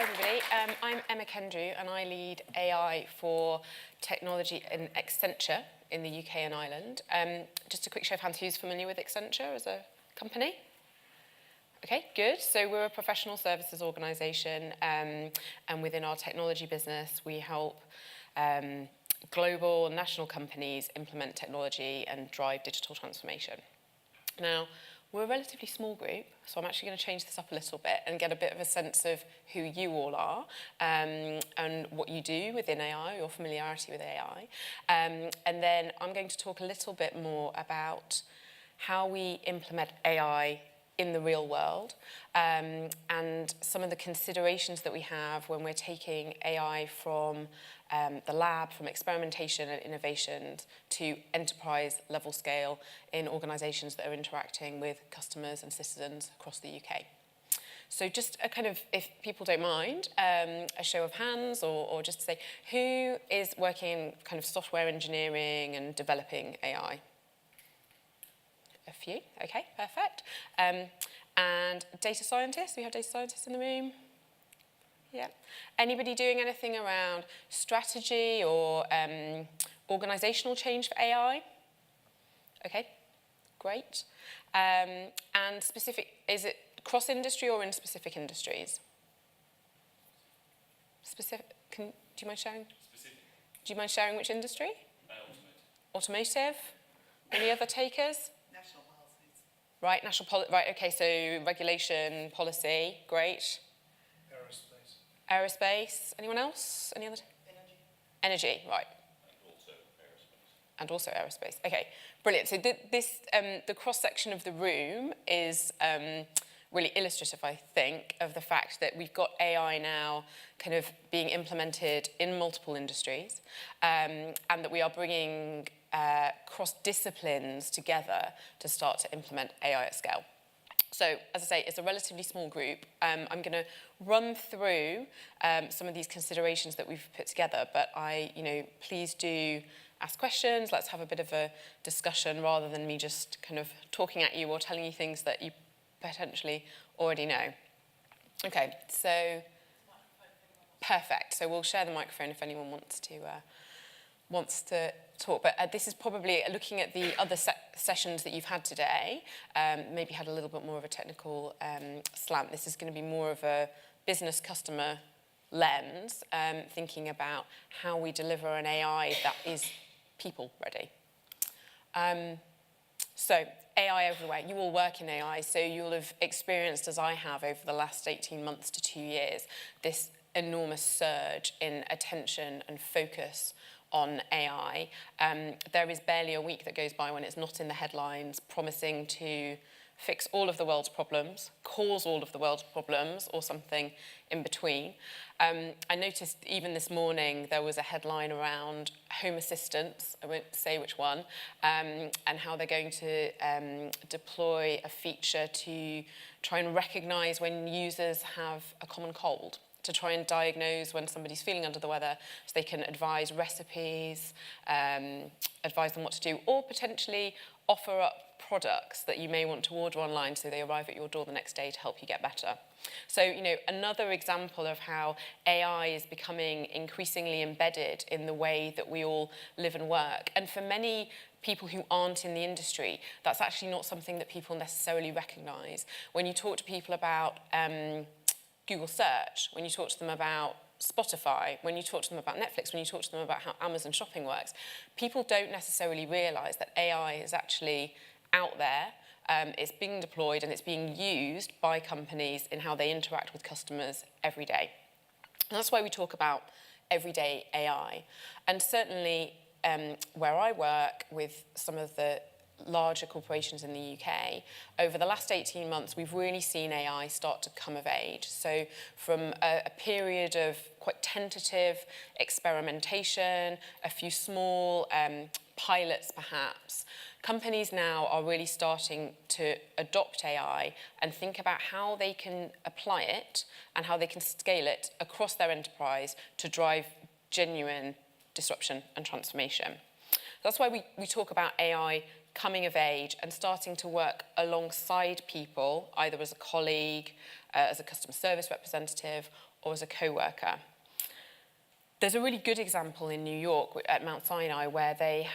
Hi everybody, I'm Emma Kendrew and I lead AI for technology in Accenture in the UK and Ireland. Just a quick show of hands, who's familiar with Accenture as a company? Okay, good. So we're a professional services organisation and within our technology business we help global and national companies implement technology and drive digital transformation. Now, we're a relatively small group, so I'm actually going to change this up a little bit and get a bit of a sense of who you all are and what you do within AI, your familiarity with AI. And then I'm going to talk a little bit more about how we implement AI in the real world and some of the considerations that we have when we're taking AI from the lab, from experimentation and innovations to enterprise level scale in organisations that are interacting with customers and citizens across the UK. So just a kind of, if people don't mind, a show of hands or just to say, who is working in kind of software engineering and developing AI? A few, okay, perfect. And data scientists, we have data scientists in the room? Yeah. Anybody doing anything around strategy or organisational change for AI? Okay, great. And specific, is it cross-industry or in specific industries? Specific, do you mind sharing? Specific. Do you mind sharing which industry? Automotive. Automotive? Any other takers? National policies. Right, national policy, right, okay, so regulation, policy, great. Aerospace. Anyone else? Any other? Energy, right. And also aerospace. Okay, brilliant. So the cross-section of the room is really illustrative, I think, of the fact that we've got AI now kind of being implemented in multiple industries and that we are bringing cross-disciplines together to start to implement AI at scale. So, as I say, it's a relatively small group. I'm going to run through some of these considerations that we've put together, but please do ask questions. Let's have a bit of a discussion rather than me just kind of talking at you or telling you things that you potentially already know. Okay, so perfect. So we'll share the microphone if anyone wants to talk, but this is probably looking at the other sessions that you've had today, maybe had a little bit more of a technical slant. This is going to be more of a business customer lens, thinking about how we deliver an AI that is people ready. So AI everywhere. You all work in AI, so you'll have experienced, as I have over the last 18 months to 2 years, this enormous surge in attention and focus on AI. There is barely a week that goes by when it's not in the headlines promising to fix all of the world's problems, cause all of the world's problems, or something in between. I noticed even this morning there was a headline around home assistants, I won't say which one, and how they're going to deploy a feature to try and recognise when users have a common cold, to try and diagnose when somebody's feeling under the weather so they can advise recipes, advise them what to do, or potentially offer up products that you may want to order online so they arrive at your door the next day to help you get better. So, another example of how AI is becoming increasingly embedded in the way that we all live and work. And for many people who aren't in the industry, that's actually not something that people necessarily recognise. When you talk to people about Google search, when you talk to them about Spotify, when you talk to them about Netflix, when you talk to them about how Amazon shopping works, people don't necessarily realise that AI is actually out there, it's being deployed and it's being used by companies in how they interact with customers every day. And that's why we talk about everyday AI. And certainly where I work with some of the larger corporations in the UK, over the last 18 months, we've really seen AI start to come of age. So from a period of quite tentative experimentation, a few small pilots perhaps, companies now are really starting to adopt AI and think about how they can apply it and how they can scale it across their enterprise to drive genuine disruption and transformation. That's why we talk about AI coming of age and starting to work alongside people, either as a colleague, as a customer service representative, or as a co-worker. There's a really good example in New York at Mount Sinai where they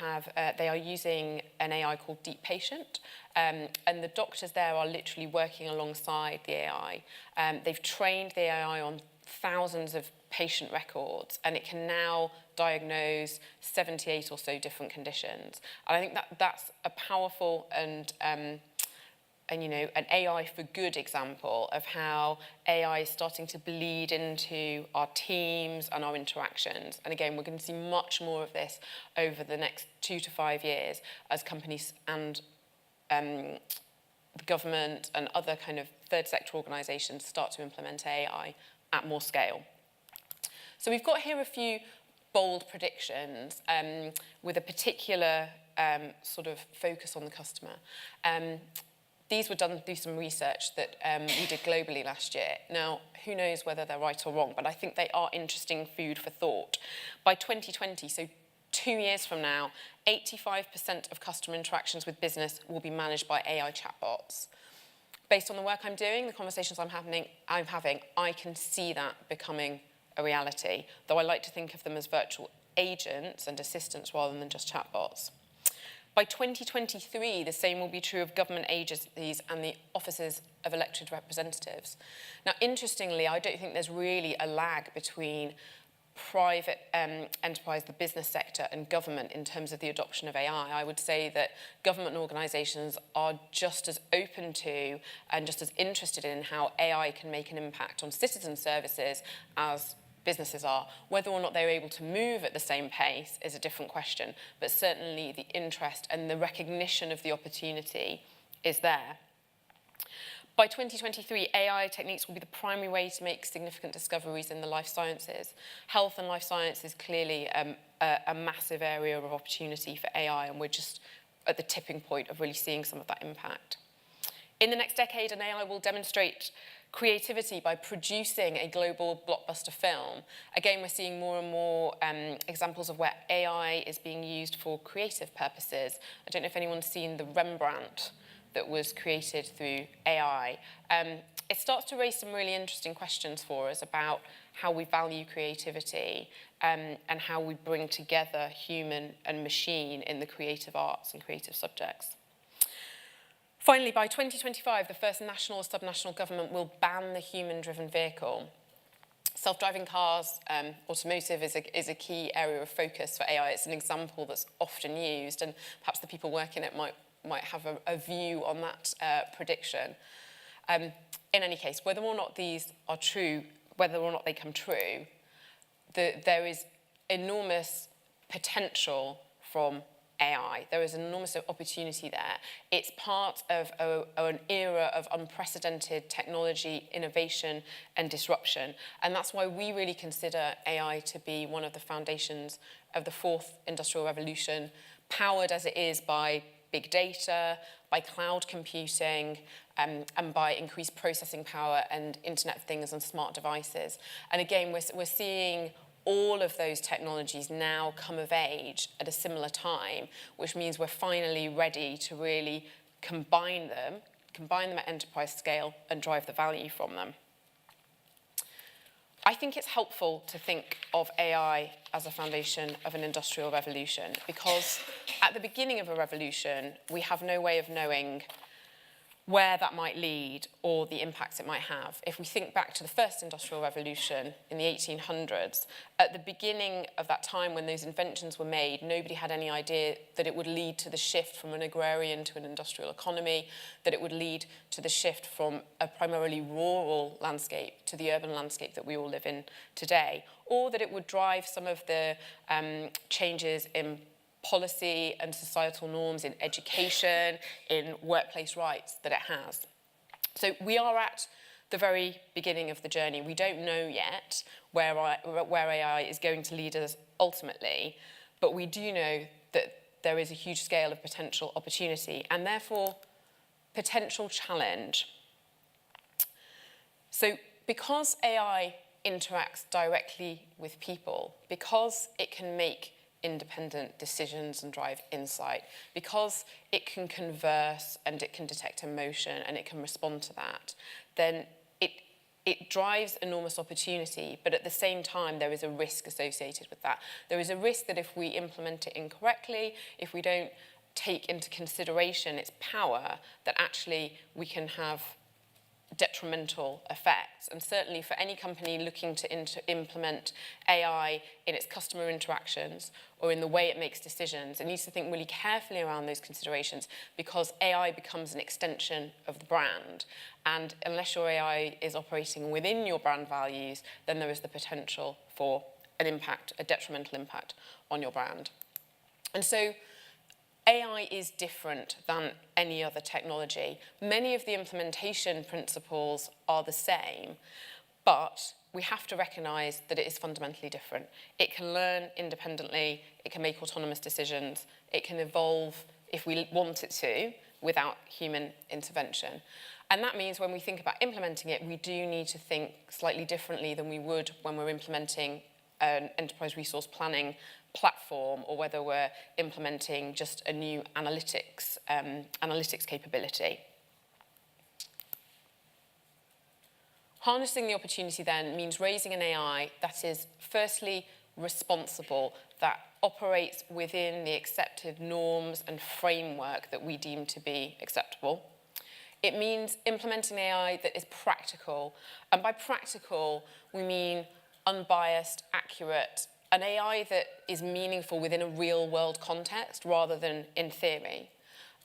are using an AI called Deep Patient, and the doctors there are literally working alongside the AI. They've trained the AI on thousands of patient records, and it can now diagnose 78 or so different conditions. And I think that's a powerful and you know, an AI for good example of how AI is starting to bleed into our teams and our interactions. And again, we're going to see much more of this over the next 2 to 5 years as companies and the government and other kind of third sector organisations start to implement AI at more scale. So we've got here a few bold predictions with a particular sort of focus on the customer. These were done through some research that we did globally last year. Now, who knows whether they're right or wrong, but I think they are interesting food for thought. By 2020, so 2 years from now, 85% of customer interactions with business will be managed by AI chatbots. Based on the work I'm doing, the conversations I'm having, I can see that becoming a reality, though I like to think of them as virtual agents and assistants rather than just chatbots. By 2023, the same will be true of government agencies and the offices of elected representatives. Now, interestingly, I don't think there's really a lag between private enterprise, the business sector, and government in terms of the adoption of AI. I would say that government organisations are just as open to and just as interested in how AI can make an impact on citizen services as businesses are. Whether or not they're able to move at the same pace is a different question, but certainly the interest and the recognition of the opportunity is there. By 2023, AI techniques will be the primary way to make significant discoveries in the life sciences. Health and life science is clearly a massive area of opportunity for AI, and we're just at the tipping point of really seeing some of that impact. In the next decade, an AI will demonstrate creativity by producing a global blockbuster film. Again, we're seeing more and more examples of where AI is being used for creative purposes. I don't know if anyone's seen the Rembrandt that was created through AI. It starts to raise some really interesting questions for us about how we value creativity and how we bring together human and machine in the creative arts and creative subjects. Finally, by 2025, the first national or subnational government will ban the human-driven vehicle. Self-driving cars, automotive is a key area of focus for AI. It's an example that's often used, and perhaps the people working it might have a view on that prediction. In any case, whether or not these are true, whether or not they come true, there is enormous potential from AI. There is an enormous opportunity there. It's part of an era of unprecedented technology, innovation, and disruption. And that's why we really consider AI to be one of the foundations of the fourth industrial revolution, powered as it is by big data, by cloud computing, and by increased processing power and Internet of Things and smart devices. And again, we're seeing all of those technologies now come of age at a similar time, which means we're finally ready to really combine them at enterprise scale and drive the value from them. I think it's helpful to think of AI as a foundation of an industrial revolution, because at the beginning of a revolution, we have no way of knowing where that might lead or the impacts it might have. If we think back to the first industrial revolution in the 1800s, at the beginning of that time when those inventions were made, nobody had any idea that it would lead to the shift from an agrarian to an industrial economy, that it would lead to the shift from a primarily rural landscape to the urban landscape that we all live in today, or that it would drive some of the changes in policy and societal norms in education, in workplace rights that it has. So we are at the very beginning of the journey. We don't know yet where AI is going to lead us ultimately, but we do know that there is a huge scale of potential opportunity and therefore potential challenge. So because AI interacts directly with people, because it can make independent decisions and drive insight, because it can converse and it can detect emotion and it can respond to that, then it drives enormous opportunity, but at the same time, there is a risk associated with that. There is a risk that if we implement it incorrectly, if we don't take into consideration its power, that actually we can have detrimental effects. And certainly for any company looking to implement AI in its customer interactions or in the way it makes decisions, it needs to think really carefully around those considerations, because AI becomes an extension of the brand. And unless your AI is operating within your brand values, then there is the potential for an impact, a detrimental impact on your brand. And so AI is different than any other technology. Many of the implementation principles are the same, but we have to recognize that it is fundamentally different. It can learn independently, it can make autonomous decisions, it can evolve if we want it to without human intervention. And that means when we think about implementing it, we do need to think slightly differently than we would when we're implementing an enterprise resource planning platform, or whether we're implementing just a new analytics capability. Harnessing the opportunity then means raising an AI that is firstly responsible, that operates within the accepted norms and framework that we deem to be acceptable. It means implementing AI that is practical, and by practical we mean unbiased, accurate, an AI that is meaningful within a real-world context rather than in theory.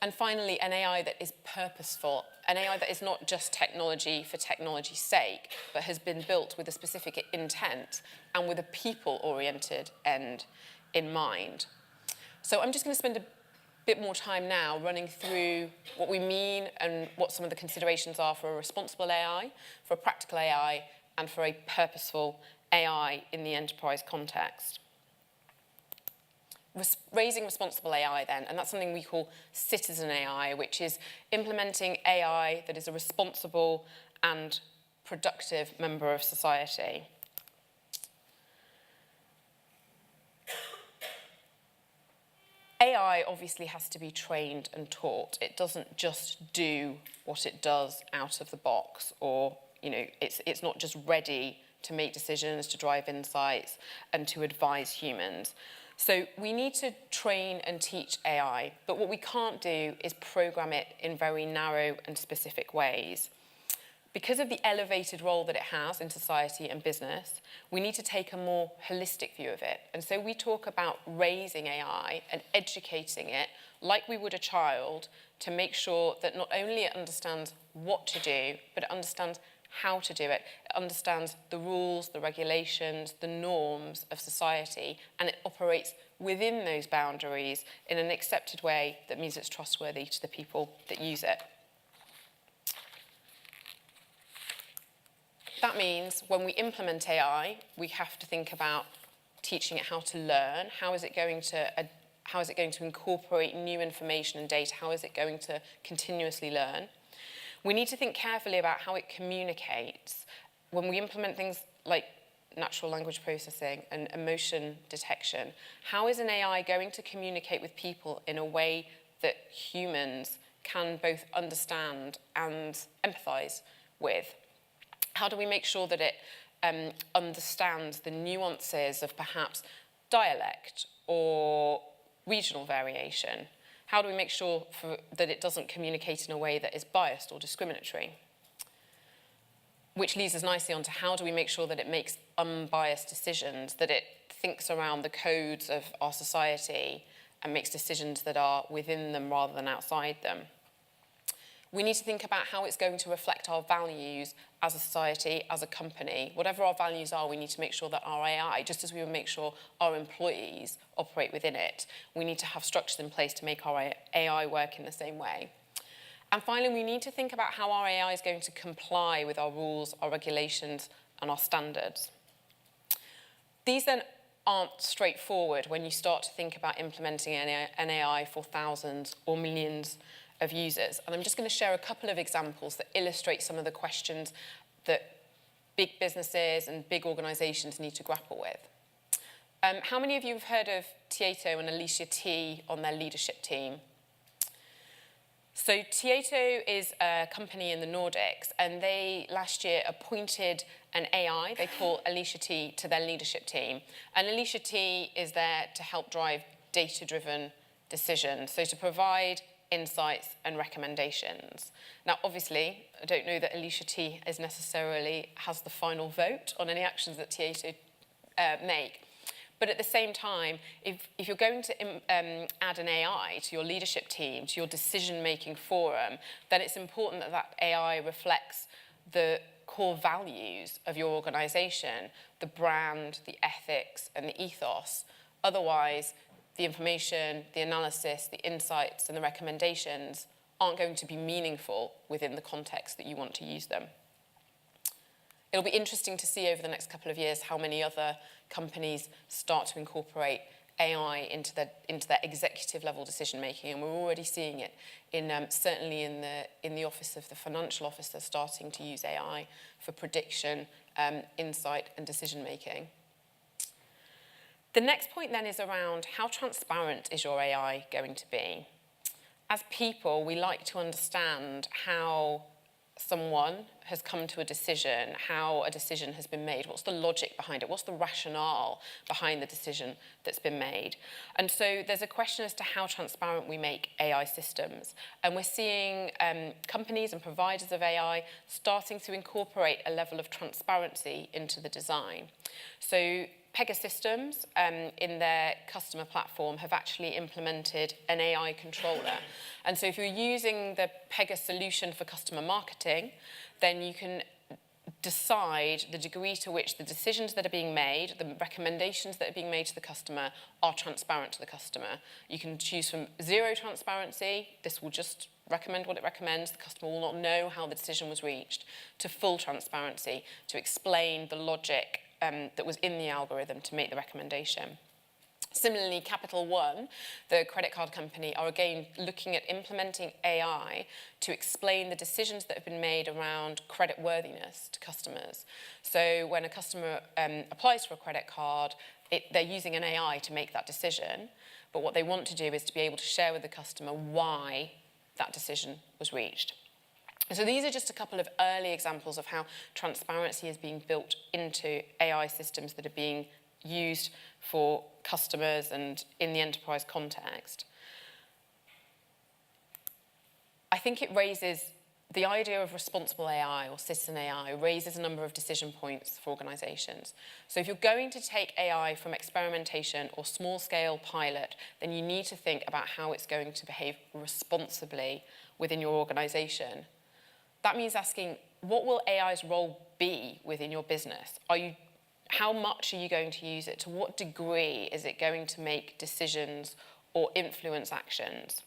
And finally, an AI that is purposeful, an AI that is not just technology for technology's sake, but has been built with a specific intent and with a people-oriented end in mind. So I'm just going to spend a bit more time now running through what we mean and what some of the considerations are for a responsible AI, for a practical AI, and for a purposeful AI in the enterprise context. Raising responsible AI then, and that's something we call citizen AI, which is implementing AI that is a responsible and productive member of society. AI obviously has to be trained and taught. It doesn't just do what it does out of the box, or it's not just ready to make decisions, to drive insights, and to advise humans. So we need to train and teach AI, but what we can't do is program it in very narrow and specific ways. Because of the elevated role that it has in society and business, we need to take a more holistic view of it. And so we talk about raising AI and educating it like we would a child, to make sure that not only it understands what to do, but it understands how to do it. It understands the rules, the regulations, the norms of society, and it operates within those boundaries in an accepted way that means it's trustworthy to the people that use it. That means when we implement AI, we have to think about teaching it how to learn. How is it going to incorporate new information and data? How is it going to continuously learn? We need to think carefully about how it communicates. When we implement things like natural language processing and emotion detection, how is an AI going to communicate with people in a way that humans can both understand and empathize with? How do we make sure that it understands the nuances of perhaps dialect or regional variation? How do we make sure that it doesn't communicate in a way that is biased or discriminatory? Which leads us nicely on to how do we make sure that it makes unbiased decisions, that it thinks around the codes of our society and makes decisions that are within them rather than outside them. We need to think about how it's going to reflect our values as a society, as a company. Whatever our values are, we need to make sure that our AI, just as we would make sure our employees operate within it, we need to have structures in place to make our AI work in the same way. And finally, we need to think about how our AI is going to comply with our rules, our regulations, and our standards. These then aren't straightforward when you start to think about implementing an AI for thousands or millions of users. And I'm just going to share a couple of examples that illustrate some of the questions that big businesses and big organizations need to grapple with. How many of you have heard of Tieto and Alicia T on their leadership team? So Tieto is a company in the Nordics, and they last year appointed an AI they call Alicia T to their leadership team. And Alicia T is there to help drive data-driven decisions, so to provide insights and recommendations. Now, obviously, I don't know that Alicia T is necessarily has the final vote on any actions that Tieto make. But at the same time, if you're going to add an AI to your leadership team, to your decision-making forum, then it's important that that AI reflects the core values of your organization, the brand, the ethics, and the ethos. Otherwise, the information, the analysis, the insights, and the recommendations aren't going to be meaningful within the context that you want to use them. It'll be interesting to see over the next couple of years how many other companies start to incorporate AI into their executive level decision making, and we're already seeing it certainly in the office of the financial officer starting to use AI for prediction, insight, and decision making. The next point then is around how transparent is your AI going to be? As people, we like to understand how someone has come to a decision, how a decision has been made, what's the logic behind it, what's the rationale behind the decision that's been made. And so there's a question as to how transparent we make AI systems. And we're seeing companies and providers of AI starting to incorporate a level of transparency into the design. So Pegasystems, in their customer platform, have actually implemented an AI controller. And so if you're using the Pega solution for customer marketing, then you can decide the degree to which the decisions that are being made, the recommendations that are being made to the customer, are transparent to the customer. You can choose from zero transparency, this will just recommend what it recommends, the customer will not know how the decision was reached, to full transparency, to explain the logic that was in the algorithm to make the recommendation. Similarly, Capital One, the credit card company, are again looking at implementing AI to explain the decisions that have been made around credit worthiness to customers. So when a customer applies for a credit card, they're using an AI to make that decision, but what they want to do is to be able to share with the customer why that decision was reached. So these are just a couple of early examples of how transparency is being built into AI systems that are being used for customers and in the enterprise context. I think it raises the idea of responsible AI or citizen AI raises a number of decision points for organizations. So if you're going to take AI from experimentation or small-scale pilot, then you need to think about how it's going to behave responsibly within your organization. That means asking, what will AI's role be within your business? How much are you going to use it? To what degree is it going to make decisions or influence actions?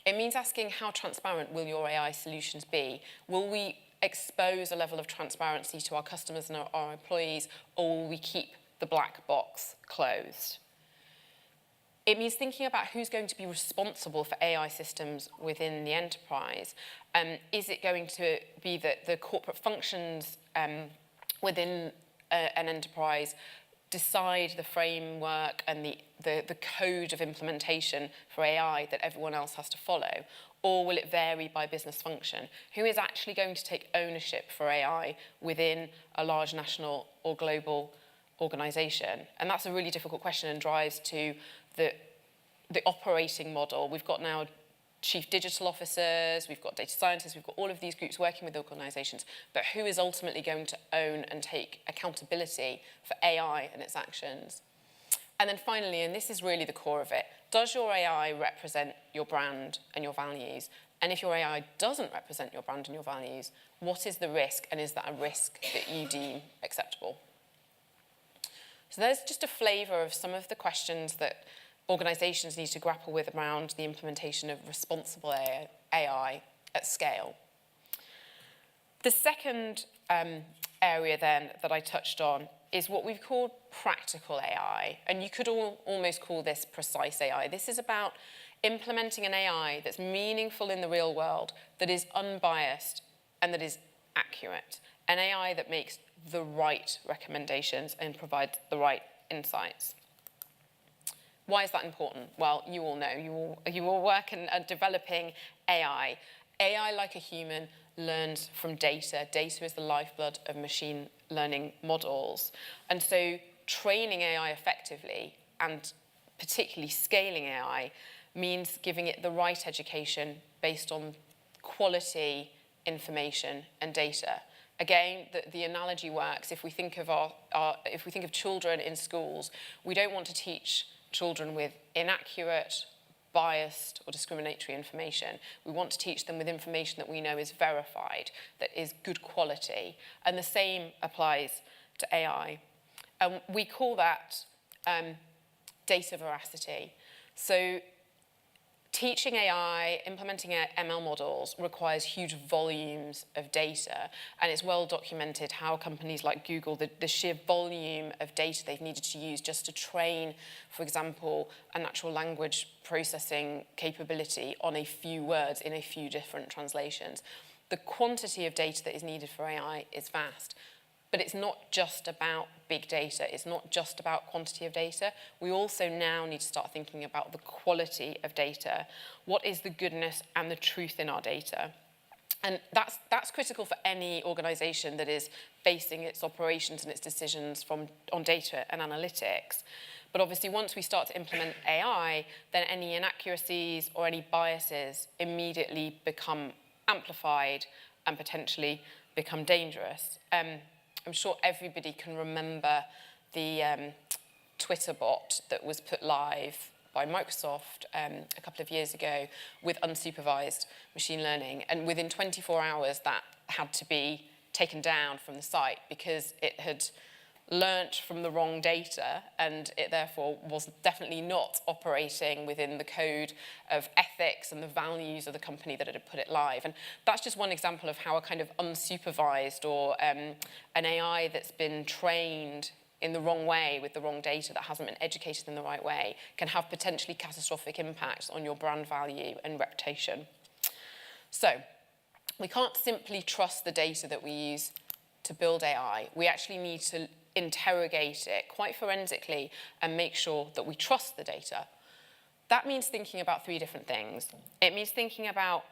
It means asking, how transparent will your AI solutions be? Will we expose a level of transparency to our customers and our employees, or will we keep the black box closed? It means thinking about who's going to be responsible for AI systems within the enterprise. Is it going to be that the corporate functions within an enterprise decide the framework and the code of implementation for AI that everyone else has to follow? Or will it vary by business function? Who is actually going to take ownership for AI within a large national or global organization? And that's a really difficult question and drives to the operating model. We've got now chief digital officers, we've got data scientists, we've got all of these groups working with organizations, but who is ultimately going to own and take accountability for AI and its actions? And then finally, and this is really the core of it, does your AI represent your brand and your values? And if your AI doesn't represent your brand and your values, what is the risk, and is that a risk that you deem acceptable? So there's just a flavor of some of the questions that organizations need to grapple with around the implementation of responsible AI at scale. The second area then that I touched on is what we've called practical AI, and you could almost call this precise AI. This is about implementing an AI that's meaningful in the real world, that is unbiased, and that is accurate. An AI that makes the right recommendations and provides the right insights. Why is that important? Well, you all know, you all work and are developing AI. AI, like a human, learns from data. Data is the lifeblood of machine learning models. And so training AI effectively, and particularly scaling AI, means giving it the right education based on quality information and data. Again, the analogy works. If we think of if we think of children in schools, we don't want to teach children with inaccurate, biased, or discriminatory information. We want to teach them with information that we know is verified, that is good quality. And the same applies to AI. We call that data veracity. So teaching AI, implementing ML models requires huge volumes of data, and it's well documented how companies like Google, the sheer volume of data they've needed to use just to train, for example, a natural language processing capability on a few words in a few different translations. The quantity of data that is needed for AI is vast. But it's not just about big data. It's not just about quantity of data. We also now need to start thinking about the quality of data. What is the goodness and the truth in our data? And that's critical for any organization that is basing its operations and its decisions on data and analytics. But obviously, once we start to implement AI, then any inaccuracies or any biases immediately become amplified and potentially become dangerous. I'm sure everybody can remember the Twitter bot that was put live by Microsoft a couple of years ago with unsupervised machine learning. And within 24 hours, that had to be taken down from the site because it had learnt from the wrong data, and it therefore was definitely not operating within the code of ethics and the values of the company that had put it live. And that's just one example of how a kind of unsupervised or an AI that's been trained in the wrong way with the wrong data, that hasn't been educated in the right way, can have potentially catastrophic impacts on your brand value and reputation. So we can't simply trust the data that we use to build AI. We actually need to interrogate it quite forensically and make sure that we trust the data. That means thinking about three different things. It means thinking about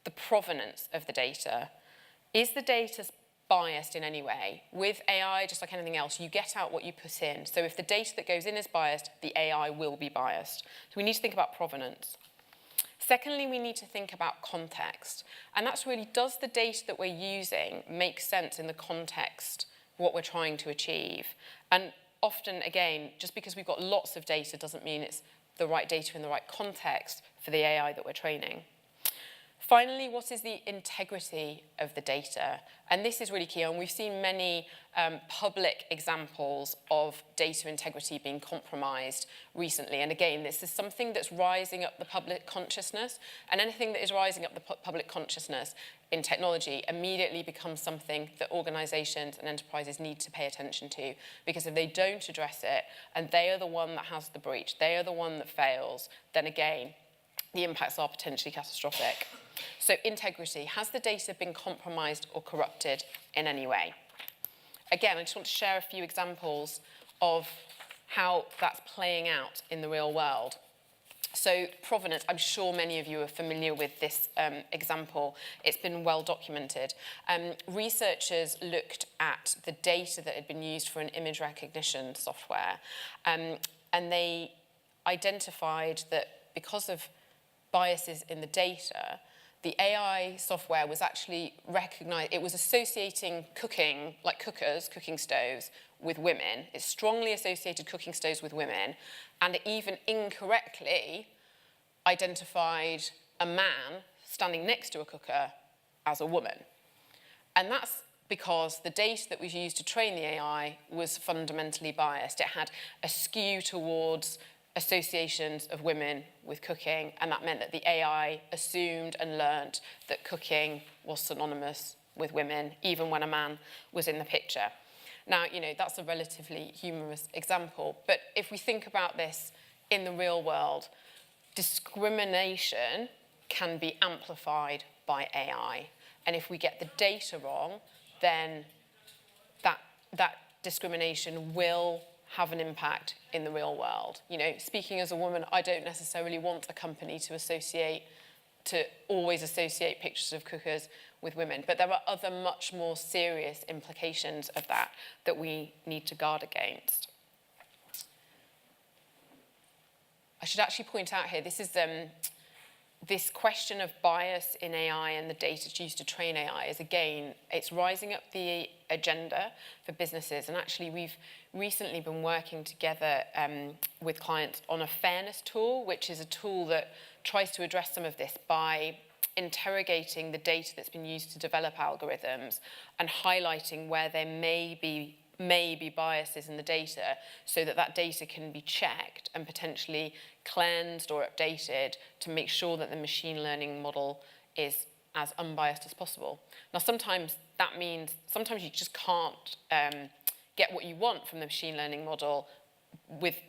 the provenance of the data. Is the data biased in any way? With AI, just like anything else, you get out what you put in. So if the data that goes in is biased, the AI will be biased. So we need to think about provenance. Secondly, we need to think about context. And that's really, does the data that we're using make sense in the context what we're trying to achieve? And often, again, just because we've got lots of data doesn't mean it's the right data in the right context for the AI that we're training. Finally, what is the integrity of the data? And this is really key, and we've seen many public examples of data integrity being compromised recently. And again, this is something that's rising up the public consciousness, and anything that is rising up the public consciousness in technology immediately becomes something that organizations and enterprises need to pay attention to, because if they don't address it, and they are the one that has the breach, they are the one that fails, then again, the impacts are potentially catastrophic. So integrity, has the data been compromised or corrupted in any way? Again, I just want to share a few examples of how that's playing out in the real world. So provenance, I'm sure many of you are familiar with this example. It's been well documented. Researchers looked at the data that had been used for an image recognition software, and they identified that because of biases in the data, the AI software was actually it was associating cooking, like cookers, cooking stoves, with women. It strongly associated cooking stoves with women, and it even incorrectly identified a man standing next to a cooker as a woman. And that's because the data that was used to train the AI was fundamentally biased. It had a skew towards associations of women with cooking, and that meant that the AI assumed and learnt that cooking was synonymous with women, even when a man was in the picture. Now, that's a relatively humorous example, but if we think about this in the real world, discrimination can be amplified by AI. And if we get the data wrong, then that discrimination will have an impact in the real world. You know, speaking as a woman, I don't necessarily want a company to always associate pictures of cookers with women, but there are other much more serious implications of that we need to guard against. I should actually point out here, this is this question of bias in AI and the data used to train AI is, again, it's rising up the agenda for businesses. And actually, we've recently been working together with clients on a fairness tool, which is a tool that tries to address some of this by interrogating the data that's been used to develop algorithms and highlighting where there may be biases in the data, so that data can be checked and potentially cleansed or updated to make sure that the machine learning model is as unbiased as possible. Now, sometimes that means you just can't get what you want from the machine learning model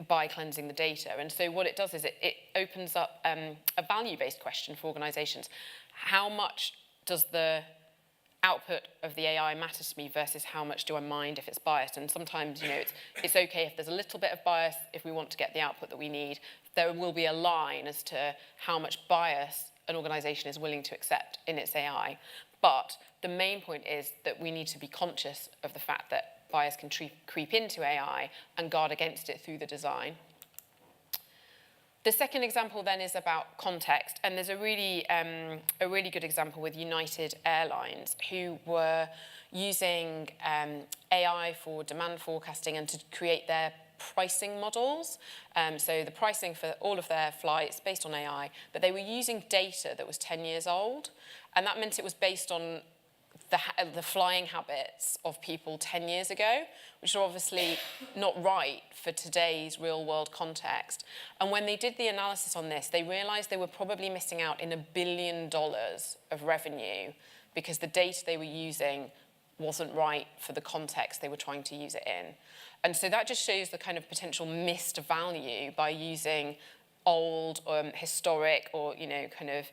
by cleansing the data. And so what it does is it opens up a value-based question for organizations. How much does the output of the AI matter to me versus how much do I mind if it's biased? And sometimes, you know, it's okay if there's a little bit of bias if we want to get the output that we need. There will be a line as to how much bias an organization is willing to accept in its AI. But the main point is that we need to be conscious of the fact that bias can creep into AI and guard against it through the design. The second example then is about context, and there's a really good example with United Airlines, who were using AI for demand forecasting and to create their pricing models. So the pricing for all of their flights based on AI, but they were using data that was 10 years old, and that meant it was based on the flying habits of people 10 years ago, which are obviously not right for today's real-world context. And when they did the analysis on this, they realized they were probably missing out in $1 billion of revenue because the data they were using wasn't right for the context they were trying to use it in. And so that just shows the kind of potential missed value by using old, historic, or, you know, kind of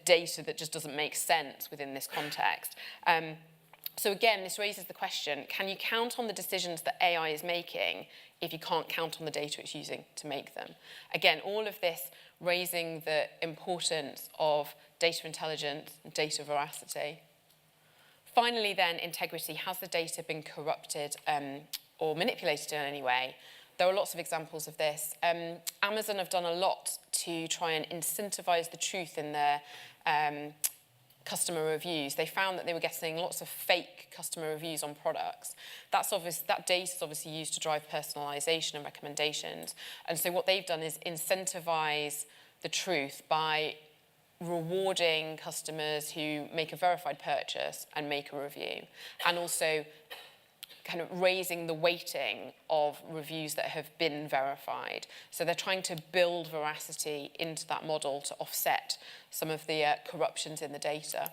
data that just doesn't make sense within this context. So again, this raises the question, can you count on the decisions that AI is making if you can't count on the data it's using to make them? Again, all of this raising the importance of data intelligence and data veracity. Finally then, integrity. Has the data been corrupted or manipulated in any way? There are lots of examples of this. Amazon have done a lot to try and incentivize the truth in their customer reviews. They found that they were getting lots of fake customer reviews on products. That data is obviously used to drive personalization and recommendations. And so what they've done is incentivize the truth by rewarding customers who make a verified purchase and make a review, and also kind of raising the weighting of reviews that have been verified. So they're trying to build veracity into that model to offset some of the corruptions in the data.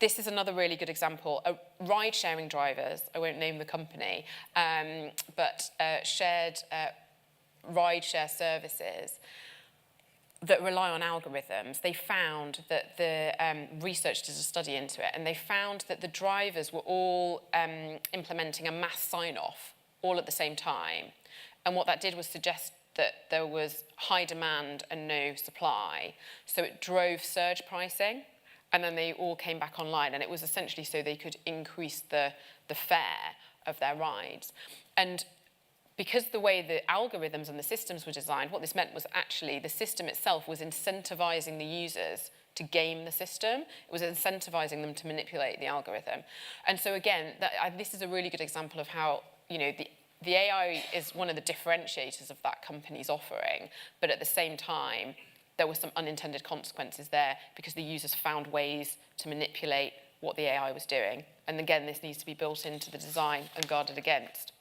This is another really good example. Ride-sharing drivers, I won't name the company, but shared ride-share services that rely on algorithms. They found that the research did a study into it, and they found that the drivers were all implementing a mass sign-off all at the same time. And what that did was suggest that there was high demand and no supply. So it drove surge pricing, and then they all came back online, and it was essentially so they could increase the fare of their rides. And because the way the algorithms and the systems were designed, what this meant was actually the system itself was incentivizing the users to game the system. It was incentivizing them to manipulate the algorithm. And so again, this is a really good example of how, you know, the AI is one of the differentiators of that company's offering, but at the same time, there were some unintended consequences there because the users found ways to manipulate what the AI was doing. And again, this needs to be built into the design and guarded against.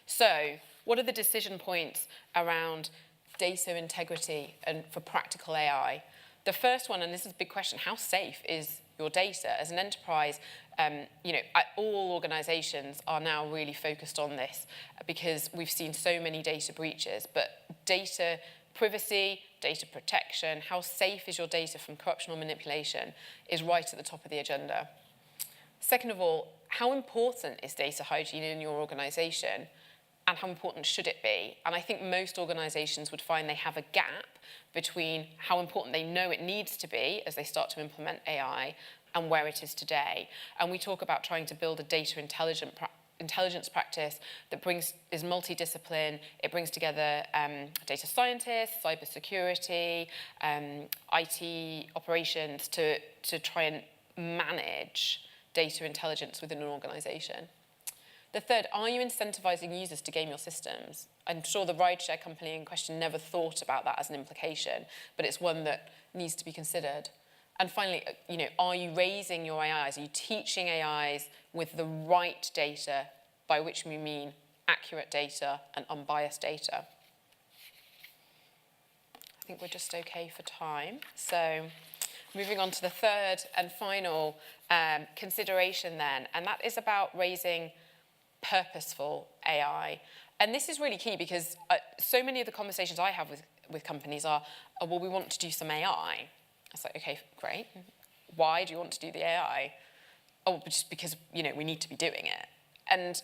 So, what are the decision points around data integrity and for practical AI? The first one, and this is a big question, how safe is your data? As an enterprise, you know, all organizations are now really focused on this because we've seen so many data breaches, but data privacy, data protection, how safe is your data from corruption or manipulation is right at the top of the agenda. Second of all, how important is data hygiene in your organisation, and how important should it be? And I think most organisations would find they have a gap between how important they know it needs to be as they start to implement AI and where it is today. And we talk about trying to build a data intelligence practice that is multidiscipline. It brings together data scientists, cybersecurity, IT operations to try and manage data intelligence within an organisation. The third, are you incentivizing users to game your systems? I'm sure the rideshare company in question never thought about that as an implication, but it's one that needs to be considered. And finally, are you raising your AIs? Are you teaching AIs with the right data, by which we mean accurate data and unbiased data? I think we're just okay for time. So moving on to the third and final consideration then, and that is about raising purposeful AI. And this is really key because so many of the conversations I have with companies are, oh, well, we want to do some AI. It's like, okay, great. Why do you want to do the AI? Oh, just because, we need to be doing it. And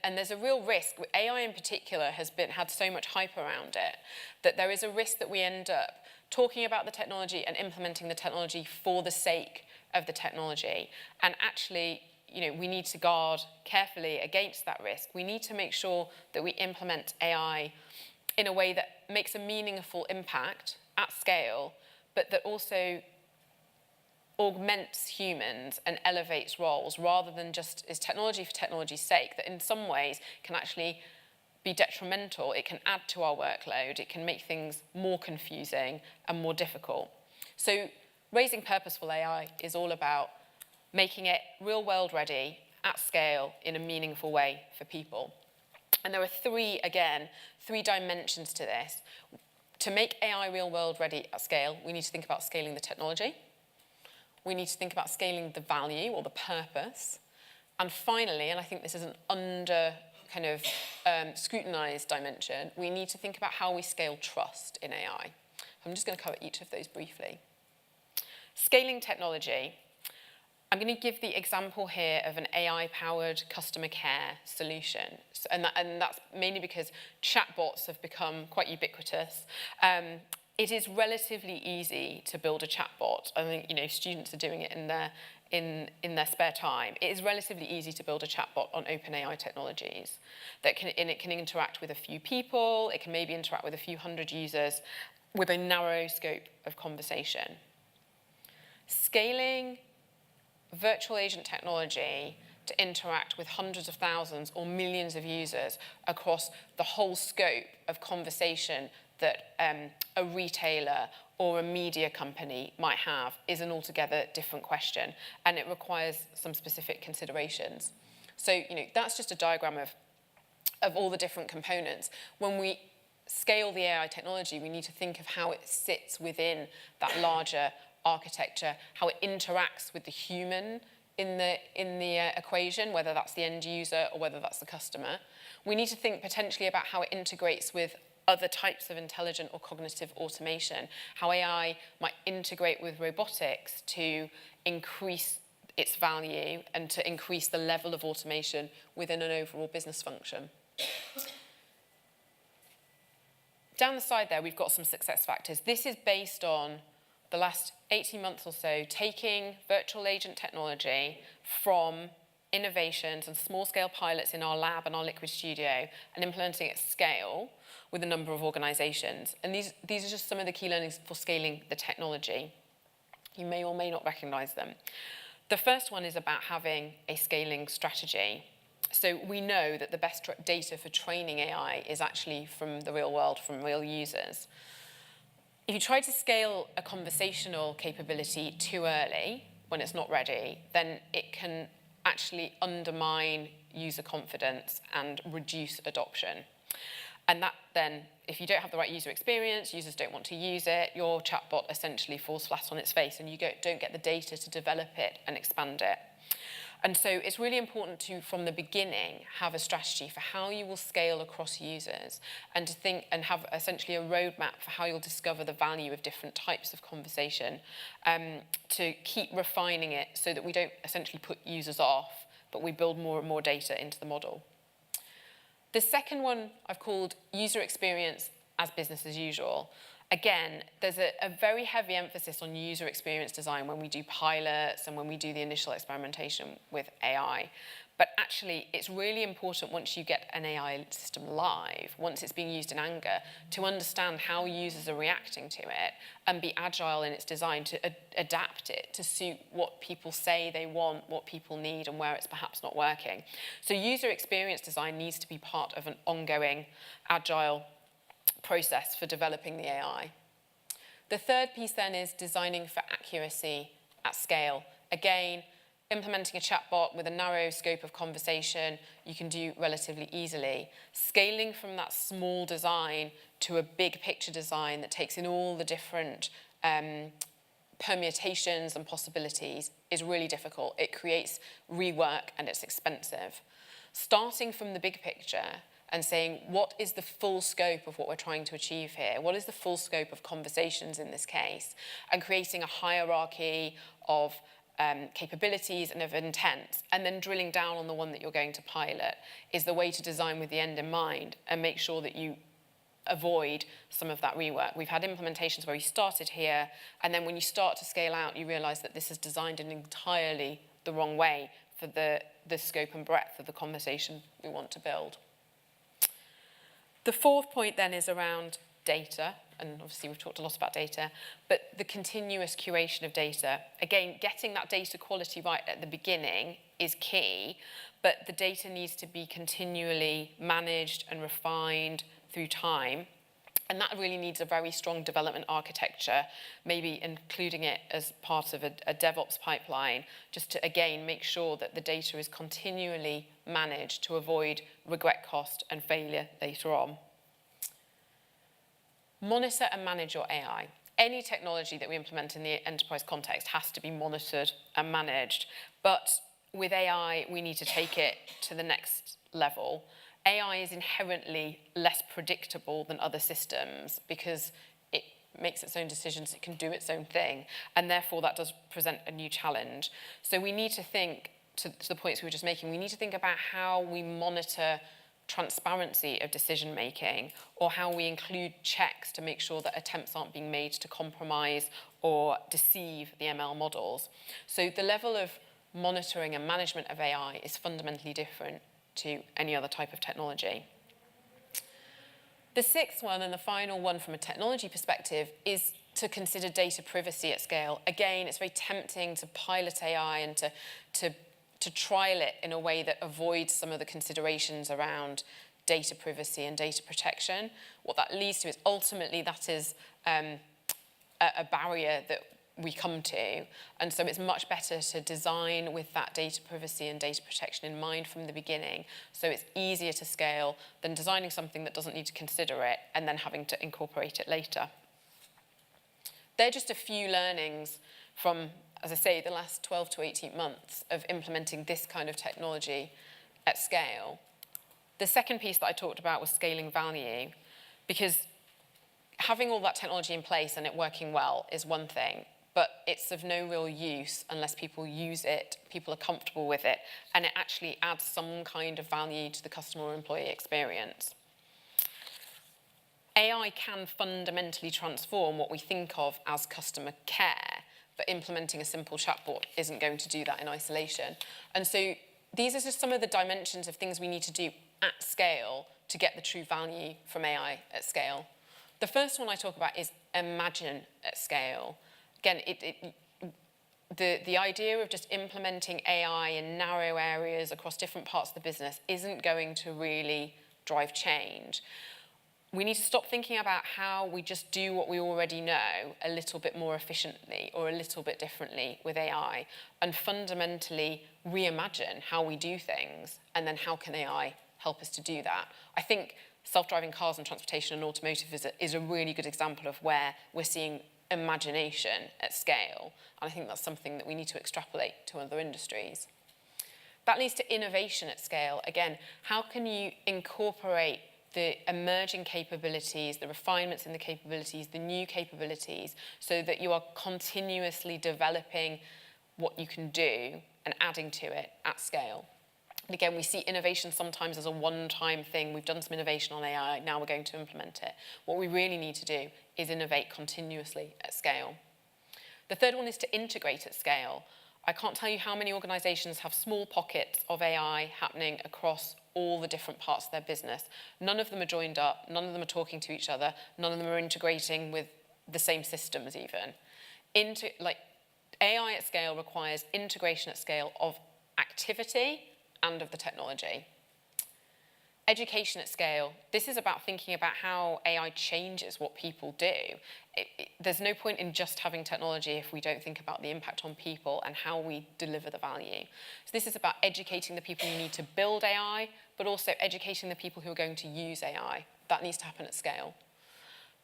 there's a real risk. AI in particular has had so much hype around it that there is a risk that we end up talking about the technology and implementing the technology for the sake of the technology. And actually, we need to guard carefully against that risk. We need to make sure that we implement AI in a way that makes a meaningful impact at scale, but that also augments humans and elevates roles rather than just is technology for technology's sake, that in some ways can actually be detrimental. It can add to our workload. It can make things more confusing and more difficult. So raising purposeful AI is all about making it real-world ready at scale in a meaningful way for people. And there are three dimensions to this. To make AI real-world ready at scale, we need to think about scaling the technology. We need to think about scaling the value or the purpose. And finally, and I think this is an scrutinized dimension, we need to think about how we scale trust in AI. I'm just going to cover each of those briefly. Scaling technology. I'm going to give the example here of an AI-powered customer care solution. And that's mainly because chatbots have become quite ubiquitous. It is relatively easy to build a chatbot. I think students are doing it in their spare time. It is relatively easy to build a chatbot on OpenAI technologies. It can interact with a few people. It can maybe interact with a few hundred users with a narrow scope of conversation. Scaling virtual agent technology to interact with hundreds of thousands or millions of users across the whole scope of conversation that a retailer or a media company might have is an altogether different question, and it requires some specific considerations. So, that's just a diagram of all the different components. When we scale the AI technology, we need to think of how it sits within that larger architecture, how it interacts with the human in the equation, whether that's the end user or whether that's the customer. We need to think potentially about how it integrates with other types of intelligent or cognitive automation, how AI might integrate with robotics to increase its value and to increase the level of automation within an overall business function. Down the side there, we've got some success factors. This is based on the last 18 months or so, taking virtual agent technology from innovations and small-scale pilots in our lab and our Liquid Studio and implementing it at scale with a number of organizations. And these are just some of the key learnings for scaling the technology. You may or may not recognize them. The first one is about having a scaling strategy. So we know that the best data for training AI is actually from the real world, from real users. If you try to scale a conversational capability too early, when it's not ready, then it can actually undermine user confidence and reduce adoption. And that then, if you don't have the right user experience, users don't want to use it, your chatbot essentially falls flat on its face and you don't get the data to develop it and expand it. And so it's really important to, from the beginning, have a strategy for how you will scale across users and to think and have essentially a roadmap for how you'll discover the value of different types of conversation, to keep refining it so that we don't essentially put users off, but we build more and more data into the model. The second one I've called user experience as business as usual. Again, there's a very heavy emphasis on user experience design when we do pilots and when we do the initial experimentation with AI. But actually, it's really important once you get an AI system live, once it's being used in anger, to understand how users are reacting to it and be agile in its design to adapt it to suit what people say they want, what people need, and where it's perhaps not working. So user experience design needs to be part of an ongoing, agile process for developing the AI. The third piece then is designing for accuracy at scale. Again, implementing a chatbot with a narrow scope of conversation you can do relatively easily. Scaling from that small design to a big picture design that takes in all the different permutations and possibilities is really difficult. It creates rework and it's expensive. Starting from the big picture and saying, what is the full scope of what we're trying to achieve here? What is the full scope of conversations in this case? And creating a hierarchy of capabilities and of intent, and then drilling down on the one that you're going to pilot is the way to design with the end in mind and make sure that you avoid some of that rework. We've had implementations where we started here, and then when you start to scale out, you realize that this is designed in entirely the wrong way for the scope and breadth of the conversation we want to build. The fourth point then is around data, and obviously we've talked a lot about data, but the continuous curation of data. Again, getting that data quality right at the beginning is key, but the data needs to be continually managed and refined through time. And that really needs a very strong development architecture, maybe including it as part of a DevOps pipeline, just to, again, make sure that the data is continually managed to avoid regret cost and failure later on. Monitor and manage your AI. Any technology that we implement in the enterprise context has to be monitored and managed. But with AI, we need to take it to the next level. AI is inherently less predictable than other systems because it makes its own decisions, it can do its own thing, and therefore that does present a new challenge. So we need to think, to the points we were just making, we need to think about how we monitor transparency of decision making, or how we include checks to make sure that attempts aren't being made to compromise or deceive the ML models. So the level of monitoring and management of AI is fundamentally different to any other type of technology. The sixth one, and the final one from a technology perspective, is to consider data privacy at scale. Again, it's very tempting to pilot AI and to trial it in a way that avoids some of the considerations around data privacy and data protection. What that leads to is ultimately that is a barrier that we come to. And so it's much better to design with that data privacy and data protection in mind from the beginning, so it's easier to scale than designing something that doesn't need to consider it and then having to incorporate it later. They're just a few learnings from, as I say, the last 12 to 18 months of implementing this kind of technology at scale. The second piece that I talked about was scaling value, because having all that technology in place and it working well is one thing, but it's of no real use unless people use it, people are comfortable with it, and it actually adds some kind of value to the customer or employee experience. AI can fundamentally transform what we think of as customer care, but implementing a simple chatbot isn't going to do that in isolation. And so these are just some of the dimensions of things we need to do at scale to get the true value from AI at scale. The first one I talk about is imagine at scale. Again, the idea of just implementing AI in narrow areas across different parts of the business isn't going to really drive change. We need to stop thinking about how we just do what we already know a little bit more efficiently or a little bit differently with AI, and fundamentally reimagine how we do things, and then how can AI help us to do that. I think self-driving cars and transportation and automotive is a really good example of where we're seeing imagination at scale, and I think that's something that we need to extrapolate to other industries. That leads to innovation at scale. Again, how can you incorporate the emerging capabilities, the refinements in the capabilities, the new capabilities, so that you are continuously developing what you can do and adding to it at scale. And again, we see innovation sometimes as a one-time thing. We've done some innovation on AI, now we're going to implement it. What we really need to do is innovate continuously at scale. The third one is to integrate at scale. I can't tell you how many organizations have small pockets of AI happening across all the different parts of their business. None of them are joined up, none of them are talking to each other, none of them are integrating with the same systems even. AI at scale requires integration at scale of activity and of the technology. Education at scale, this is about thinking about how AI changes what people do. There's no point in just having technology if we don't think about the impact on people and how we deliver the value. So this is about educating the people who need to build AI, but also educating the people who are going to use AI. That needs to happen at scale.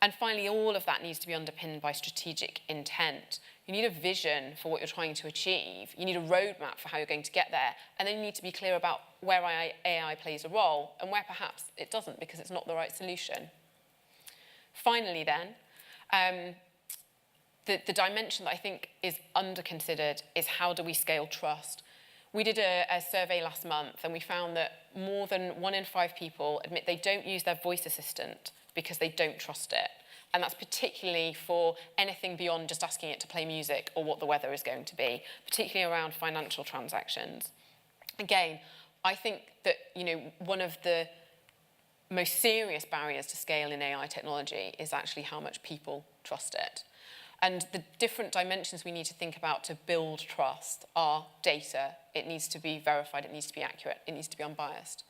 And finally, all of that needs to be underpinned by strategic intent. You need a vision for what you're trying to achieve. You need a roadmap for how you're going to get there. And then you need to be clear about where AI plays a role and where perhaps it doesn't because it's not the right solution. Finally then, the dimension that I think is under-considered is how do we scale trust? We did a survey last month and we found that more than 1 in 5 people admit they don't use their voice assistant because they don't trust it. And that's particularly for anything beyond just asking it to play music or what the weather is going to be, particularly around financial transactions. Again, I think that one of the most serious barriers to scale in AI technology is actually how much people trust it. And the different dimensions we need to think about to build trust are data. It needs to be verified, it needs to be accurate, it needs to be unbiased.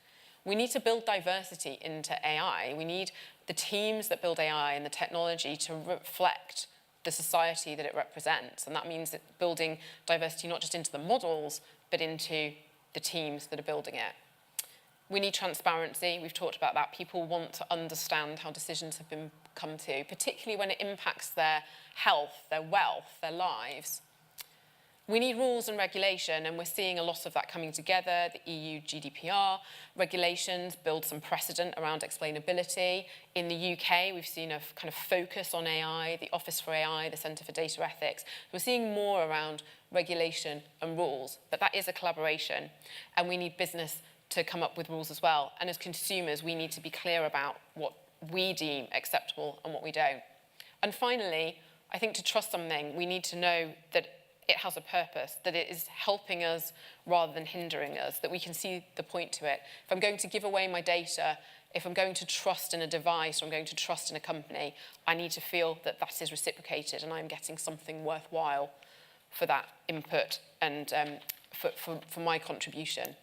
We need to build diversity into AI. We need the teams that build AI and the technology to reflect the society that it represents. And that means that building diversity not just into the models, but into the teams that are building it. We need transparency. We've talked about that. People want to understand how decisions have been come to, particularly when it impacts their health, their wealth, their lives. We need rules and regulation, and we're seeing a lot of that coming together. The EU GDPR regulations build some precedent around explainability. In the UK, we've seen a kind of focus on AI, the Office for AI, the Centre for Data Ethics. We're seeing more around regulation and rules, but that is a collaboration, and we need business to come up with rules as well. And as consumers, we need to be clear about what we deem acceptable and what we don't. And finally, I think to trust something, we need to know that it has a purpose, that it is helping us rather than hindering us, that we can see the point to it. If I'm going to give away my data, if I'm going to trust in a device or I'm going to trust in a company, I need to feel that that is reciprocated and I'm getting something worthwhile for that input and for my contribution.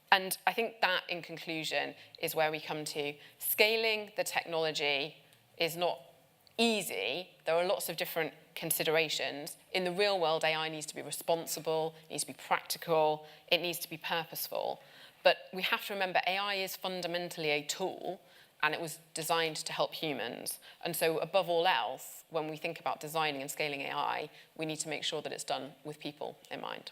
And I think that, in conclusion, is where we come to. Scaling the technology is not easy. There are lots of different considerations. In the real world, AI needs to be responsible, it needs to be practical, it needs to be purposeful. But we have to remember AI is fundamentally a tool, and it was designed to help humans. And so above all else, when we think about designing and scaling AI, we need to make sure that it's done with people in mind.